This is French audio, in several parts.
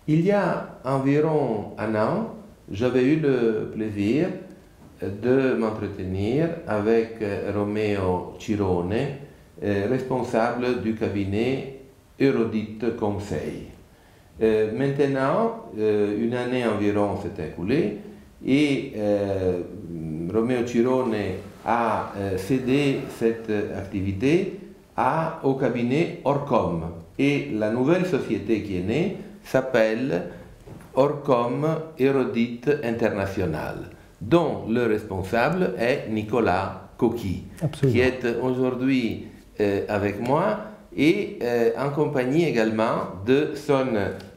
Il y a environ un an, j'avais eu le plaisir de m'entretenir avec Romeo Cirone, responsable du cabinet Eurodites Conseil. Maintenant, une année environ s'est écoulée et Romeo Cirone a cédé cette activité au cabinet Orcom. Et la nouvelle société qui est née s'appelle Orcom Eurodites International, dont le responsable est Nicolas Coqui, qui est aujourd'hui avec moi et en compagnie également de son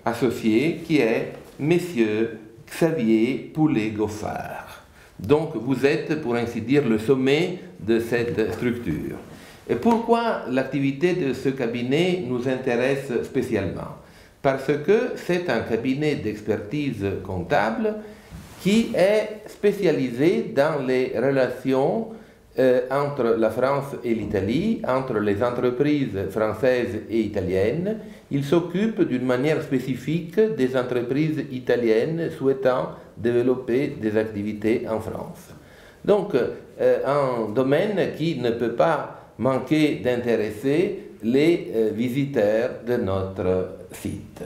associé qui est Monsieur Xavier Poulet-Goffard. Donc vous êtes, pour ainsi dire, le sommet de cette structure. Et pourquoi l'activité de ce cabinet nous intéresse spécialement? Parce que c'est un cabinet d'expertise comptable qui est spécialisé dans les relations entre la France et l'Italie, entre les entreprises françaises et italiennes. Il s'occupe d'une manière spécifique des entreprises italiennes souhaitant développer des activités en France. Donc, un domaine qui ne peut pas manquer d'intéresser les visiteurs de notre site.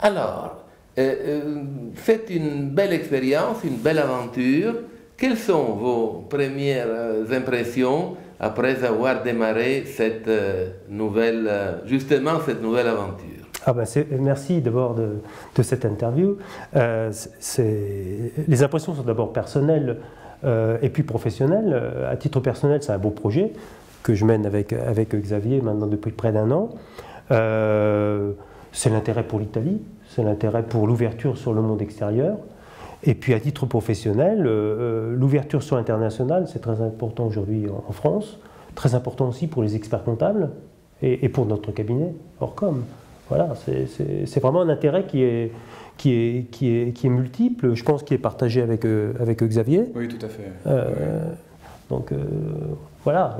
Alors, c'est une belle expérience, une belle aventure. Quelles sont vos premières impressions après avoir démarré cette justement cette nouvelle aventure? Merci d'abord de cette interview. Les impressions sont d'abord personnelles et puis professionnelles. À titre personnel, c'est un beau projet que je mène avec Xavier maintenant depuis près d'un an. C'est l'intérêt pour l'Italie, c'est l'intérêt pour l'ouverture sur le monde extérieur. Et puis à titre professionnel, l'ouverture sur l'international, c'est très important aujourd'hui en France, très important aussi pour les experts comptables et pour notre cabinet, Orcom. Voilà, c'est vraiment un intérêt qui est multiple, je pense qu'il est partagé avec Xavier. Oui, tout à fait. Donc voilà,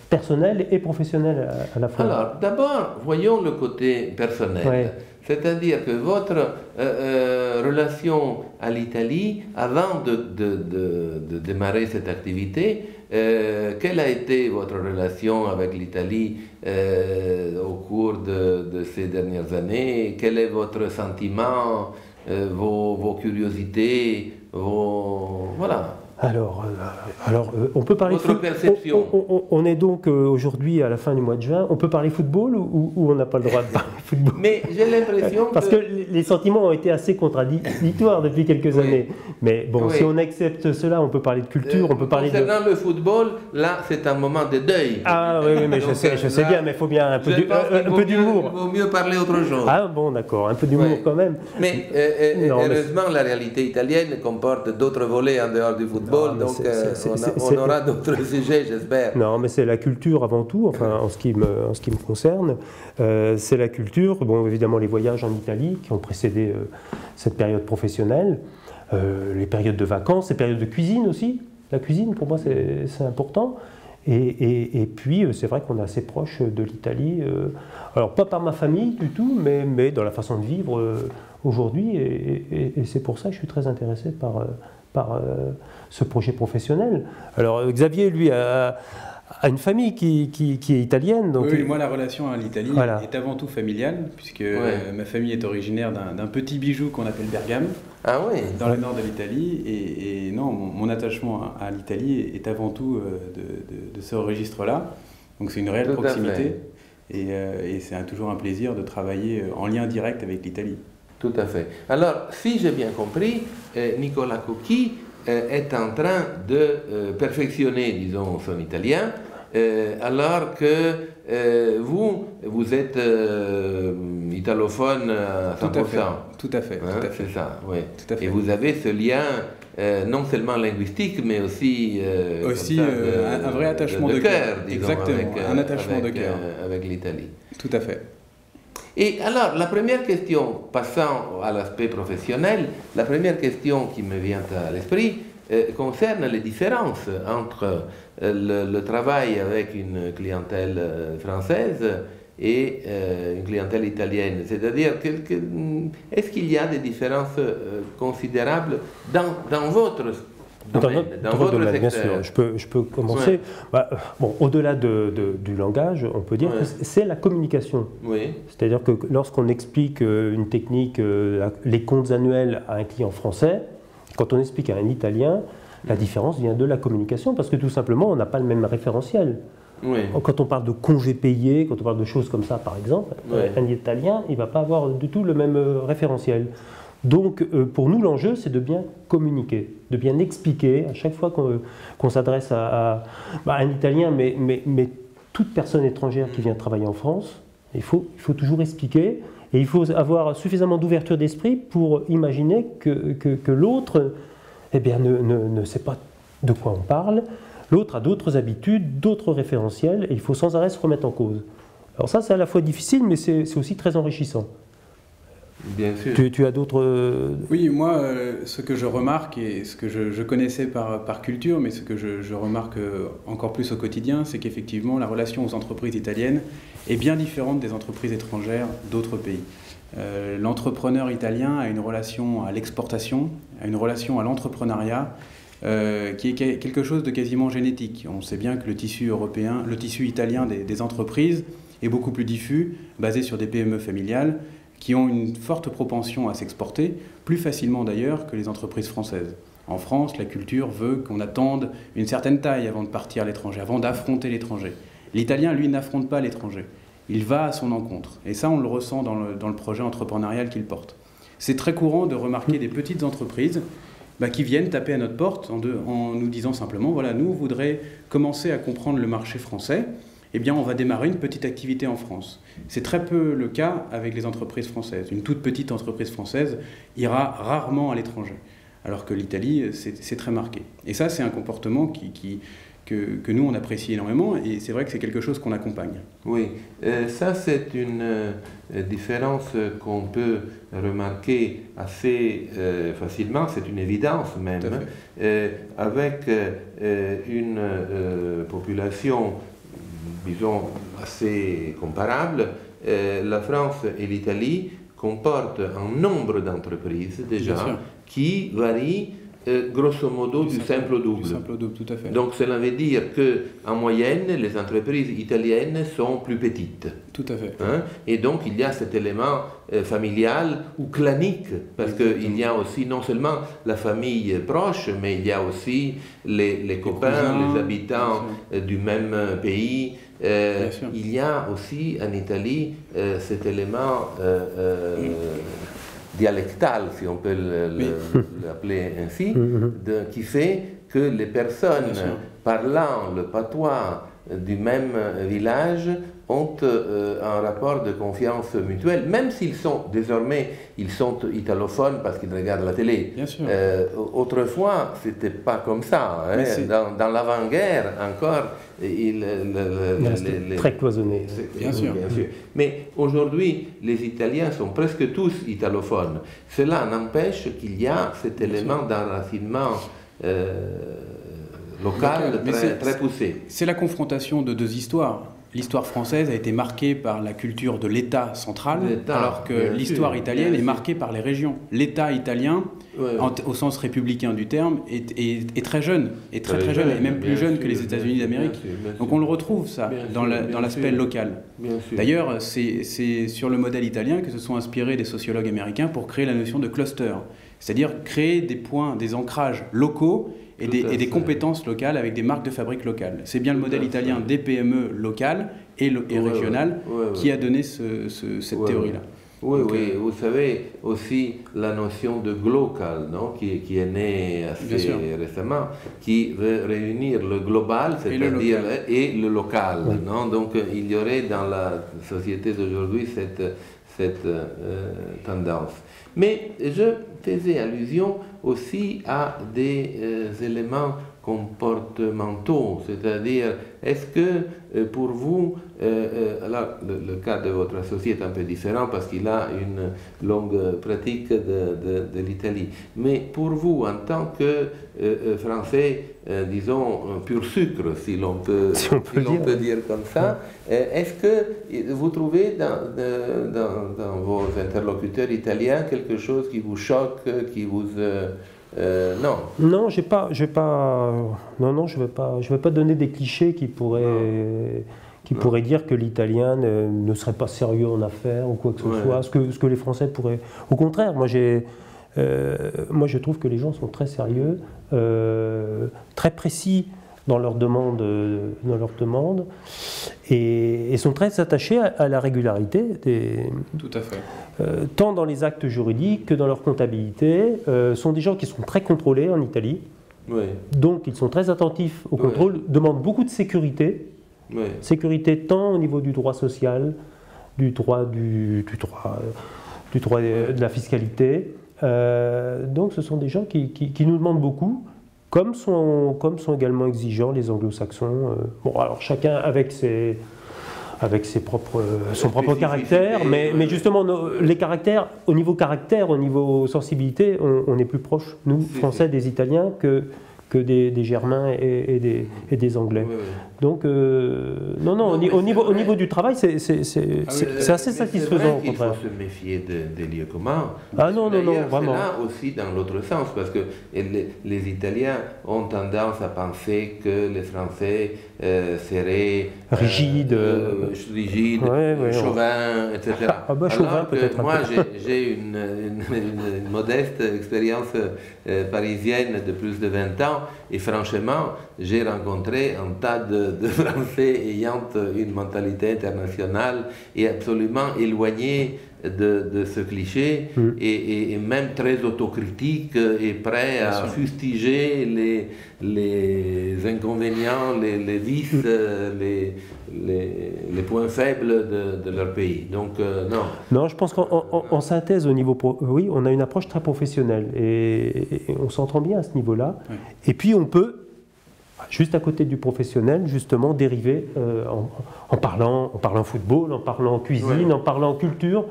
personnel et professionnel à la fois. Alors, d'abord, voyons le côté personnel. Ouais. C'est-à-dire que votre relation à l'Italie, avant de démarrer cette activité, quelle a été votre relation avec l'Italie au cours de ces dernières années? Quel est votre sentiment, vos curiosités, voilà. Alors, on peut parler votre perception. On est donc aujourd'hui à la fin du mois de juin. On peut parler football ou on n'a pas le droit de parler football? Mais j'ai l'impression parce que les sentiments ont été assez contradictoires depuis quelques années. Mais bon, si on accepte cela, on peut parler de culture, on peut parler de... Concernant le football, là, c'est un moment de deuil. Ah oui, mais je sais bien, mais il faut bien un peu d'humour. Il vaut mieux parler autre chose. Ah bon, d'accord, un peu d'humour quand même. Mais heureusement, la réalité italienne comporte d'autres volets en dehors du football. Donc on aura d'autres sujets, j'espère. Non, mais c'est la culture avant tout, enfin en ce qui me concerne. C'est la culture, bon évidemment les voyages en Italie qui ont précédé cette période professionnelle, les périodes de vacances, les périodes de cuisine aussi. La cuisine pour moi c'est important. Et puis c'est vrai qu'on est assez proche de l'Italie, alors pas par ma famille du tout, mais dans la façon de vivre aujourd'hui. Et c'est pour ça que je suis très intéressé par ce projet professionnel. Alors Xavier, lui, a une famille qui est italienne. Donc oui, moi la relation à l'Italie est avant tout familiale, puisque ma famille est originaire d'un petit bijou qu'on appelle Bergame, dans le nord de l'Italie. Et non, mon attachement à l'Italie est avant tout de ce registre-là. Donc c'est une réelle proximité. Et c'est toujours un plaisir de travailler en lien direct avec l'Italie. Tout à fait. Alors, si j'ai bien compris, Nicolas Coqui est en train de perfectionner, disons, son italien, alors que vous êtes italophone à 100%. Tout à fait. C'est ça, oui. Et vous avez ce lien, non seulement linguistique, mais aussi un vrai attachement de cœur. Exactement, un attachement de cœur. Avec l'Italie. Tout à fait. Et alors, la première question, passant à l'aspect professionnel, la première question qui me vient à l'esprit concerne les différences entre le travail avec une clientèle française et une clientèle italienne. C'est-à-dire, est-ce qu'il y a des différences considérables dans votre domaine, dans votre secteur? Bien sûr, je peux commencer. Ouais. Bon, au-delà du langage, on peut dire que c'est la communication. Oui. C'est-à-dire que lorsqu'on explique une technique, les comptes annuels à un client français, quand on explique à un Italien, la différence vient de la communication, parce que tout simplement, on n'a pas le même référentiel. Oui. Quand on parle de congés payés, quand on parle de choses comme ça, par exemple, un Italien, il ne va pas avoir du tout le même référentiel. Donc, pour nous, l'enjeu, c'est de bien communiquer, de bien expliquer à chaque fois qu'on s'adresse à un Italien, mais toute personne étrangère qui vient travailler en France, il faut toujours expliquer, et il faut avoir suffisamment d'ouverture d'esprit pour imaginer que l'autre ne sait pas de quoi on parle. L'autre a d'autres habitudes, d'autres référentiels, et il faut sans arrêt se remettre en cause. Alors ça, c'est à la fois difficile, mais c'est aussi très enrichissant. Bien sûr. Tu as d'autres... Oui, moi, ce que je remarque, et ce que je connaissais par culture, mais ce que je remarque encore plus au quotidien, c'est qu'effectivement, la relation aux entreprises italiennes est bien différente des entreprises étrangères d'autres pays. L'entrepreneur italien a une relation à l'exportation, a une relation à l'entrepreneuriat, qui est quelque chose de quasiment génétique. On sait bien que le tissu européen, le tissu italien des entreprises est beaucoup plus diffus, basé sur des PME familiales, qui ont une forte propension à s'exporter, plus facilement d'ailleurs que les entreprises françaises. En France, la culture veut qu'on attende une certaine taille avant de partir à l'étranger, avant d'affronter l'étranger. L'Italien, lui, n'affronte pas l'étranger. Il va à son encontre. Et ça, on le ressent dans le projet entrepreneurial qu'il porte. C'est très courant de remarquer des petites entreprises qui viennent taper à notre porte en nous disant simplement, voilà, nous, on voudrait commencer à comprendre le marché français. Eh bien, on va démarrer une petite activité en France. C'est très peu le cas avec les entreprises françaises. Une toute petite entreprise française ira rarement à l'étranger, alors que l'Italie, c'est très marqué. Et ça, c'est un comportement que nous, on apprécie énormément, et c'est vrai que c'est quelque chose qu'on accompagne. Oui, ça, c'est une différence qu'on peut remarquer assez facilement, c'est une évidence même, avec une population, disons, assez comparable. La France et l'Italie comportent un nombre d'entreprises déjà qui varie grosso modo du simple au double. Du simple au double, tout à fait. Donc cela veut dire qu'en moyenne, les entreprises italiennes sont plus petites. Tout à fait. Hein? Et donc il y a cet élément familial ou clanique, parce qu'il y a aussi non seulement la famille proche, mais il y a aussi les copains, cousins, les habitants du même pays. Il y a aussi en Italie cet élément dialectal, si on peut l'appeler ainsi, qui fait que les personnes parlant le patois du même village ont un rapport de confiance mutuelle, même s'ils sont désormais italophones parce qu'ils regardent la télé. Bien sûr. Autrefois, c'était pas comme ça. Hein. Dans l'avant-guerre, encore, très cloisonné. Bien sûr. Mais aujourd'hui, les Italiens sont presque tous italophones. Cela n'empêche qu'il y a cet élément d'enracinement local très poussé. C'est la confrontation de deux histoires. L'histoire française a été marquée par la culture de l'État central, alors que l'histoire italienne est marquée par les régions. L'État italien, au sens républicain du terme, est très jeune, très jeune, et même plus jeune que les États-Unis d'Amérique. Donc on le retrouve, ça, dans l'aspect local. D'ailleurs, c'est sur le modèle italien que se sont inspirés des sociologues américains pour créer la notion de cluster, c'est-à-dire créer des points, des ancrages locaux, et des compétences locales avec des marques de fabrique locales. C'est bien le modèle italien des PME locales et régionales qui a donné cette théorie-là. Oui, vous savez aussi la notion de glocal, non, qui est née assez récemment, qui veut réunir le global, c'est-à-dire et le local. Non? Donc il y aurait dans la société d'aujourd'hui cette tendance. Mais je faisais allusion aussi à des éléments comportementaux, c'est-à-dire, est-ce que pour vous, alors le cas de votre associé est un peu différent parce qu'il a une longue pratique de l'Italie, mais pour vous, en tant que Français, disons, pur sucre, si l'on peut, dire comme ça, est-ce que vous trouvez dans vos interlocuteurs italiens quelque chose qui vous choque, qui vous... non. Non, je vais pas donner des clichés qui pourraient dire que l'italien ne serait pas sérieux en affaires ou quoi que ce soit, ce que les Français pourraient... Au contraire, moi je trouve que les gens sont très sérieux, très précis dans leurs demandes, et sont très attachés à la régularité Tout à fait. Tant dans les actes juridiques que dans leur comptabilité. Sont des gens qui sont très contrôlés en Italie, donc ils sont très attentifs au contrôle, demandent beaucoup de sécurité, sécurité tant au niveau du droit social, du droit de la fiscalité. Donc ce sont des gens qui nous demandent beaucoup, comme sont également exigeants les anglo-saxons. Bon, alors chacun avec son propre caractère, mais justement les caractères, au niveau sensibilité, on est plus proche, nous, Français, des Italiens que des Germains et des Anglais. Donc, non, au niveau du travail, c'est assez satisfaisant, au contraire. Il faut se méfier des lieux communs. Ah non, vraiment. C'est là aussi dans l'autre sens, parce que les Italiens ont tendance à penser que les Français seraient rigides, chauvins, etc. Chauvin, peut-être. Moi, j'ai une modeste expérience parisienne de plus de 20 ans, et franchement, j'ai rencontré un tas de Français ayant une mentalité internationale et absolument éloignée de ce cliché, et même très autocritique et prêt à fustiger les inconvénients, les vices, les points faibles de leur pays. Donc, non. Non, je pense qu'en synthèse, au niveau oui, on a une approche très professionnelle et on s'entend bien à ce niveau-là. Et puis on peut, juste à côté du professionnel, justement, dériver en parlant football, en parlant cuisine, en parlant culture,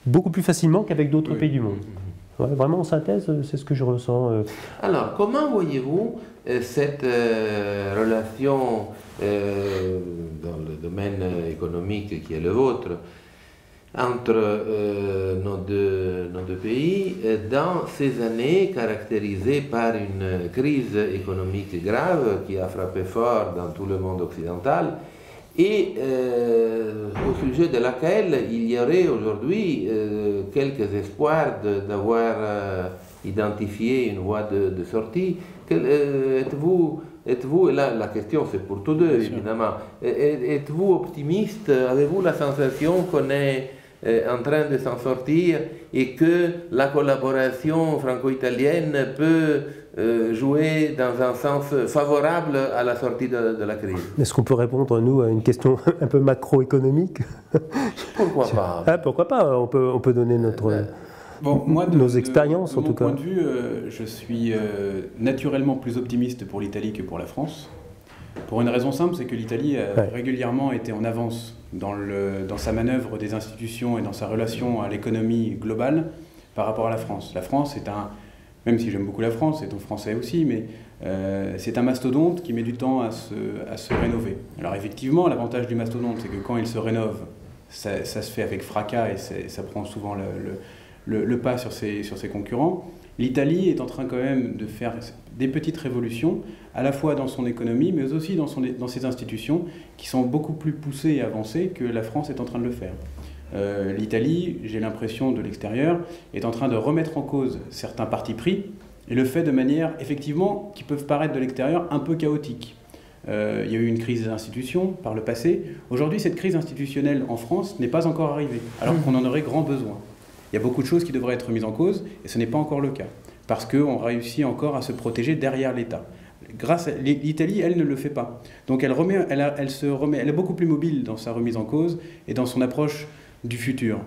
beaucoup plus facilement qu'avec d'autres pays du monde. Vraiment, en synthèse, c'est ce que je ressens. Alors, comment voyez-vous cette relation dans le domaine économique qui est le vôtre entre nos deux pays dans ces années caractérisées par une crise économique grave qui a frappé fort dans tout le monde occidental et au sujet de laquelle il y aurait aujourd'hui quelques espoirs d'avoir identifié une voie de sortie. Êtes-vous, et là la question c'est pour tous deux évidemment, êtes-vous optimiste? Avez-vous la sensation qu'on est en train de s'en sortir et que la collaboration franco-italienne peut jouer dans un sens favorable à la sortie de la crise? Est-ce qu'on peut répondre, nous, à une question un peu macroéconomique? Pourquoi pas? Pourquoi pas? On peut donner nos expériences, en tout cas. De mon point de vue, je suis naturellement plus optimiste pour l'Italie que pour la France. Pour une raison simple, c'est que l'Italie a régulièrement été en avance dans sa manœuvre des institutions et dans sa relation à l'économie globale par rapport à la France. La France est même si j'aime beaucoup la France, c'est un Français aussi, mais c'est un mastodonte qui met du temps à se rénover. Alors effectivement, l'avantage du mastodonte, c'est que quand il se rénove, ça se fait avec fracas et ça prend souvent le pas sur ses concurrents. L'Italie est en train quand même de faire des petites révolutions, à la fois dans son économie, mais aussi dans ses institutions, qui sont beaucoup plus poussées et avancées que la France est en train de le faire. L'Italie, j'ai l'impression de l'extérieur, est en train de remettre en cause certains partis pris, et le fait de manière, effectivement, qui peuvent paraître de l'extérieur un peu chaotique. Il y a eu une crise des institutions par le passé. Aujourd'hui, cette crise institutionnelle en France n'est pas encore arrivée, alors qu'on en aurait grand besoin. Il y a beaucoup de choses qui devraient être mises en cause, et ce n'est pas encore le cas, parce qu'on réussit encore à se protéger derrière l'État. L'Italie, elle, ne le fait pas. Donc elle est beaucoup plus mobile dans sa remise en cause et dans son approche du futur.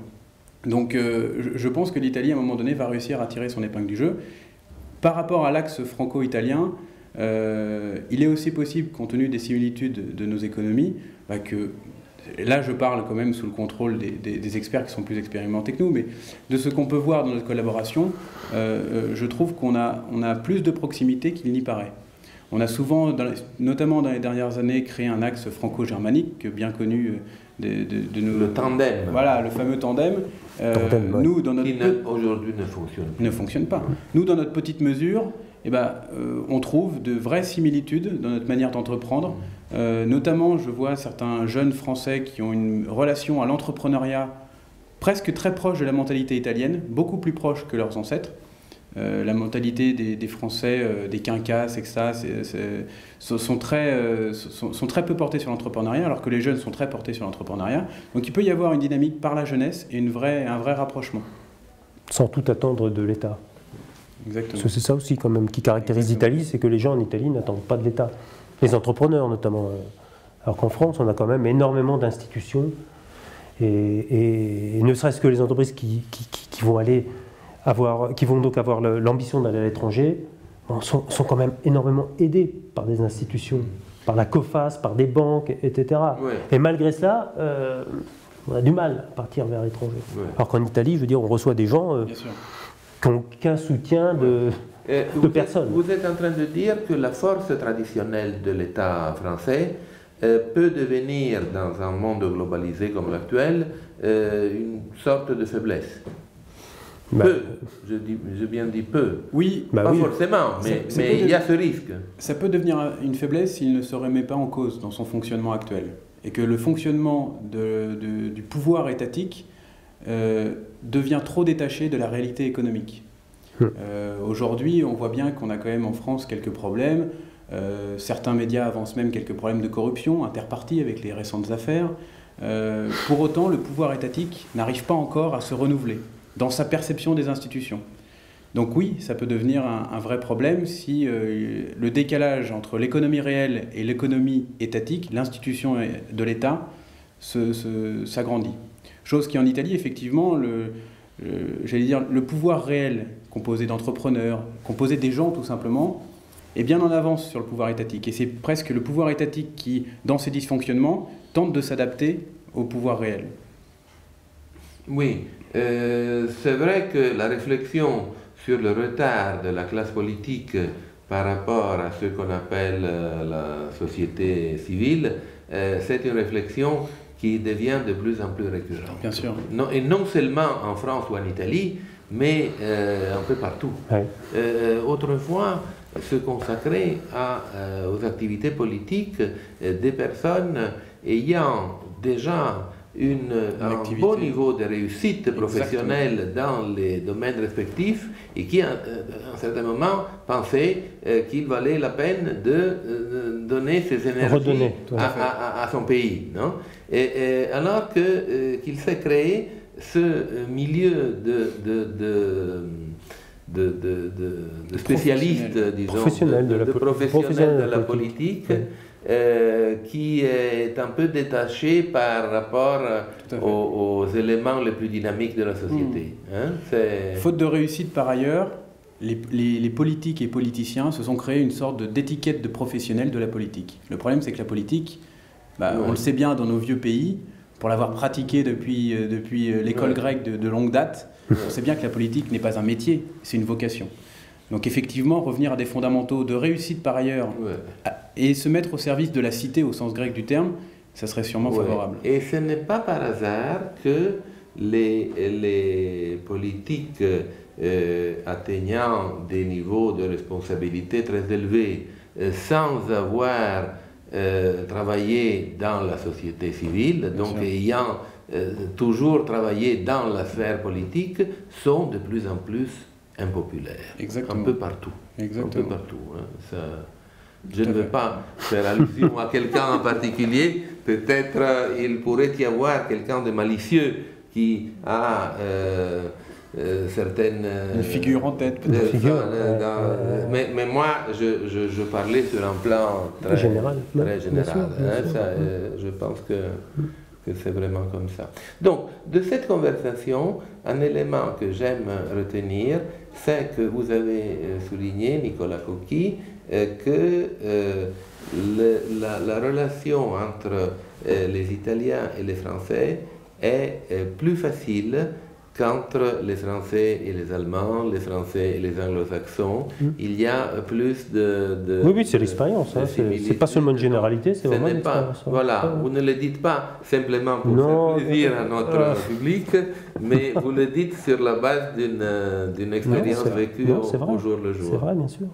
Donc je pense que l'Italie, à un moment donné, va réussir à tirer son épingle du jeu. Par rapport à l'axe franco-italien, il est aussi possible, compte tenu des similitudes de nos économies, que, là je parle quand même sous le contrôle des experts qui sont plus expérimentés que nous, mais de ce qu'on peut voir dans notre collaboration, je trouve qu'on a plus de proximité qu'il n'y paraît. On a souvent, notamment dans les dernières années, créé un axe franco-germanique bien connu de nos... Le tandem. Voilà, le fameux tandem. Nous, dans notre... Qui aujourd'hui ne fonctionne pas. Nous, dans notre petite mesure, on trouve de vraies similitudes dans notre manière d'entreprendre. Notamment, je vois certains jeunes Français qui ont une relation à l'entrepreneuriat presque très proche de la mentalité italienne, beaucoup plus proche que leurs ancêtres. La mentalité des Français, des quinquas, etc., sont très peu portés sur l'entrepreneuriat, alors que les jeunes sont très portés sur l'entrepreneuriat. Donc il peut y avoir une dynamique par la jeunesse et un vrai rapprochement. Sans tout attendre de l'État. Exactement. Parce que c'est ça aussi quand même qui caractérise l'Italie, c'est que les gens en Italie n'attendent pas de l'État. Les entrepreneurs notamment. Alors qu'en France, on a quand même énormément d'institutions. Et ne serait-ce que les entreprises qui vont donc avoir l'ambition d'aller à l'étranger, sont quand même énormément aidés par des institutions, par la COFAS, par des banques, etc. Ouais. Et malgré cela, on a du mal à partir vers l'étranger. Ouais. Alors qu'en Italie, je veux dire, on reçoit des gens qui n'ont aucun soutien de personne. Vous êtes en train de dire que la force traditionnelle de l'État français peut devenir, dans un monde globalisé comme l'actuel, une sorte de faiblesse. Peu, je bien dis peu. Oui, pas forcément, mais il y a ce risque. Ça peut devenir une faiblesse s'il ne se remet pas en cause dans son fonctionnement actuel. Et que le fonctionnement du pouvoir étatique devient trop détaché de la réalité économique. Aujourd'hui, on voit bien qu'on a quand même en France quelques problèmes. Certains médias avancent même quelques problèmes de corruption interpartis avec les récentes affaires. Pour autant, le pouvoir étatique n'arrive pas encore à se renouveler dans sa perception des institutions. Donc oui, ça peut devenir un vrai problème si le décalage entre l'économie réelle et l'économie étatique, l'institution de l'État, s'agrandit. Chose qui en Italie, effectivement, le pouvoir réel, composé d'entrepreneurs, composé des gens tout simplement, est bien en avance sur le pouvoir étatique. Et c'est presque le pouvoir étatique qui, dans ses dysfonctionnements, tente de s'adapter au pouvoir réel. Oui, c'est vrai que la réflexion sur le retard de la classe politique par rapport à ce qu'on appelle la société civile, c'est une réflexion qui devient de plus en plus récurrente. Bien sûr. Et non seulement en France ou en Italie, mais un peu partout. Ouais. Autrefois, se consacrer aux activités politiques des personnes ayant déjà un bon niveau de réussite professionnelle dans les domaines respectifs et qui, à un certain moment, pensaient qu'il valait la peine de donner ses énergies à son pays. Non? Et alors qu'il s'est créé ce milieu de spécialistes, disons, professionnels de la politique, qui est un peu détaché par rapport aux éléments les plus dynamiques de la société. Faute de réussite par ailleurs, les politiques et politiciens se sont créés une sorte d'étiquette de professionnels de la politique. Le problème, c'est que la politique, on le sait bien dans nos vieux pays, pour l'avoir pratiquée depuis l'école grecque de longue date, on sait bien que la politique n'est pas un métier, c'est une vocation. Donc effectivement, revenir à des fondamentaux de réussite par ailleurs et se mettre au service de la cité au sens grec du terme, ça serait sûrement favorable. Et ce n'est pas par hasard que les politiques atteignant des niveaux de responsabilité très élevés sans avoir travaillé dans la société civile, donc ayant toujours travaillé dans la sphère politique, sont de plus en plus impopulaires. Exactement. Un peu partout. Exactement. Un peu partout. Hein. Je ne veux pas faire allusion à quelqu'un en particulier. Peut-être il pourrait y avoir quelqu'un de malicieux qui a certaines... Une figure en tête, peut-être. Mais moi, je parlais sur un plan très général. Très général. Je pense que c'est vraiment comme ça. Donc, de cette conversation, un élément que j'aime retenir c'est que vous avez souligné, Nicolas Coqui, que la relation entre les Italiens et les Français est plus facile qu'entre les Français et les Allemands, les Français et les Anglo-Saxons. Il y a plus de oui, c'est l'expérience. Hein, c'est pas seulement une généralité, c'est vraiment l'expérience. Voilà, vous ne le dites pas simplement pour faire plaisir à notre public, mais vous le dites sur la base d'une expérience vécue au jour le jour. C'est vrai, bien sûr.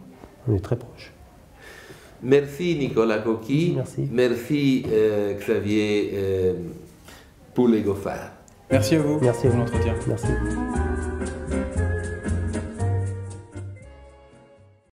On est très proches. Merci Nicolas Coqui. Merci Xavier Poulet-Goffard. Merci à vous. Merci pour l'entretien. Merci.